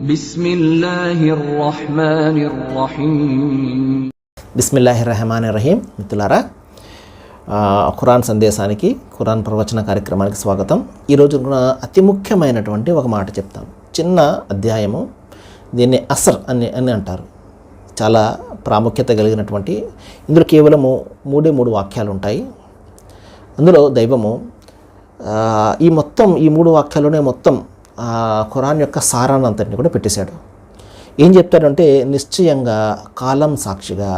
బిస్మిల్లాహిర్రహమానిర్రహీం. మిత్రులారా, ఖురాన్ సందేశానికి, ఖురాన్ ప్రవచన కార్యక్రమానికి స్వాగతం. ఈరోజు అతి ముఖ్యమైనటువంటి ఒక మాట చెప్తాను. చిన్న అధ్యాయము, దీన్ని అసర్ అని అంటారు. చాలా ప్రాముఖ్యత కలిగినటువంటి, ఇందులో కేవలము మూడు వాక్యాలు ఉంటాయి. అందులో దైవము ఈ 3 వాక్యాల్లోనే మొత్తం ఖురాన్ యొక్క సారాన్ని అంతటిని కూడా పెట్టేశాడు. ఏం చెప్తాడంటే, నిశ్చయంగా కాలం సాక్షిగా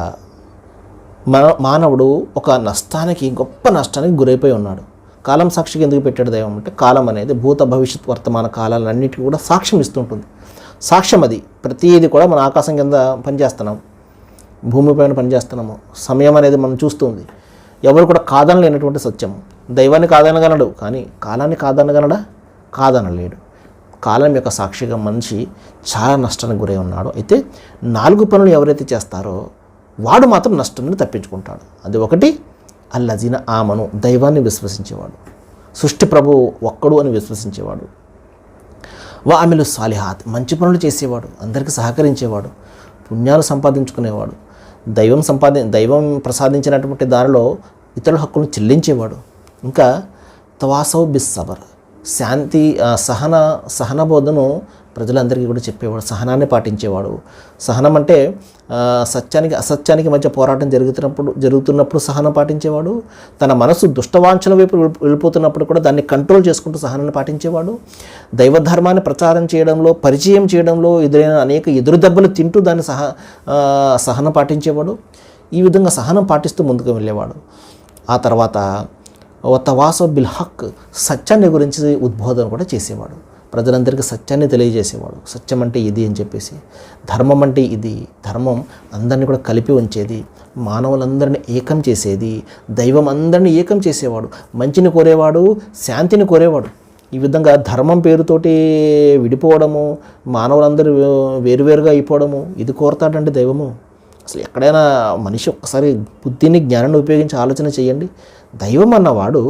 మానవుడు ఒక గొప్ప నష్టానికి గురైపోయి ఉన్నాడు. కాలం సాక్షిగా ఎందుకు పెట్టాడు దైవం అంటే, కాలం అనేది భూత భవిష్యత్ వర్తమాన కాలాలన్నిటికీ కూడా సాక్ష్యం ఇస్తుంటుంది. సాక్ష్యం అది ప్రతిదీ కూడా మన ఆకాశం కింద పనిచేస్తున్నాం, భూమిపైన పనిచేస్తున్నాము. సమయం అనేది మనం చూస్తుంది. ఎవరు కూడా కాదనలేనటువంటి సత్యం. దైవాన్ని కాదనగలడు, కానీ కాలాన్ని కాదనలేడు. కాలం యొక్క సాక్షిగా మనిషి చాలా నష్టానికి గురై ఉన్నాడు. అయితే 4 పనులు ఎవరైతే చేస్తారో వాడు మాత్రం నష్టాన్ని తప్పించుకుంటాడు. అది ఒకటి, అల్లజీన ఆమను, దైవాన్ని విశ్వసించేవాడు, సృష్టి ప్రభువు ఒక్కడు అని విశ్వసించేవాడు. వా అమిలు సాలిహాత్, మంచి పనులు చేసేవాడు, అందరికీ సహకరించేవాడు, పుణ్యాలు సంపాదించుకునేవాడు, దైవం ప్రసాదించినటువంటి దానిలో ఇతరుల హక్కులను చెల్లించేవాడు. ఇంకా తవాసౌ బిస్ సబర్, శాంతి సహన బోధను ప్రజలందరికీ కూడా చెప్పేవాడు, సహనాన్ని పాటించేవాడు. సహనం అంటే సత్యానికి అసత్యానికి మధ్య పోరాటం జరుగుతున్నప్పుడు సహనం పాటించేవాడు. తన మనసు దుష్టవాంఛల వైపు వెళ్ళిపోతున్నప్పుడు కూడా దాన్ని కంట్రోల్ చేసుకుంటూ సహనాన్ని పాటించేవాడు. దైవధర్మాన్ని ప్రచారం చేయడంలో, పరిచయం చేయడంలో ఎదురైన అనేక ఎదురు దెబ్బలు తింటూ దాన్ని సహనం పాటించేవాడు. ఈ విధంగా సహనం పాటిస్తూ ముందుకు వెళ్ళేవాడు. ఆ తర్వాత తవాసో బిల్ హక్, సత్యాన్ని గురించి ఉద్బోధన కూడా చేసేవాడు. ప్రజలందరికీ సత్యాన్ని తెలియజేసేవాడు. సత్యం అంటే ఇది అని చెప్పేసి, ధర్మం అంటే ఇది, ధర్మం అందరినీ కూడా కలిపి ఉంచేది, మానవులందరినీ ఏకం చేసేది, దైవం అందరినీ ఏకం చేసేవాడు, మంచిని కోరేవాడు, శాంతిని కోరేవాడు. ఈ విధంగా ధర్మం పేరుతోటి విడిపోవడము, మానవులందరూ వేరువేరుగా అయిపోవడము, ఇది కోరతాడండి దైవము. అసలు ఎక్కడైనా మనిషి ఒక్కసారి బుద్ధిని, జ్ఞానాన్ని ఉపయోగించి ఆలోచన చేయండి. దైవం అన్నవాడు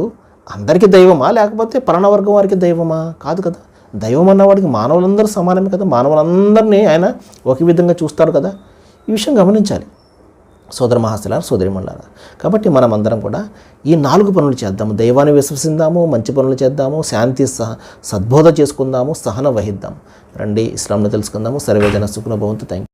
అందరికీ దైవమా, లేకపోతే పలానా వర్గం వారికి దైవమా? కాదు కదా. దైవం అన్నవాడికి మానవులందరూ సమానమే కదా. మానవులందరినీ ఆయన ఒక విధంగా చూస్తారు కదా. ఈ విషయం గమనించాలి సోదర మహాశిలారా, సోదరిమణులారా. కాబట్టి మనం అందరం కూడా ఈ 4 పనులు చేద్దాము. దైవాన్ని విశ్వసిద్దాము, మంచి పనులు చేద్దాము, శాంతి సద్బోధ చేసుకుందాము, సహనం వహిద్దాము. రండి, ఇస్లాంను తెలుసుకుందాము. సర్వేజన సుఖినో భవంతు. Thank you.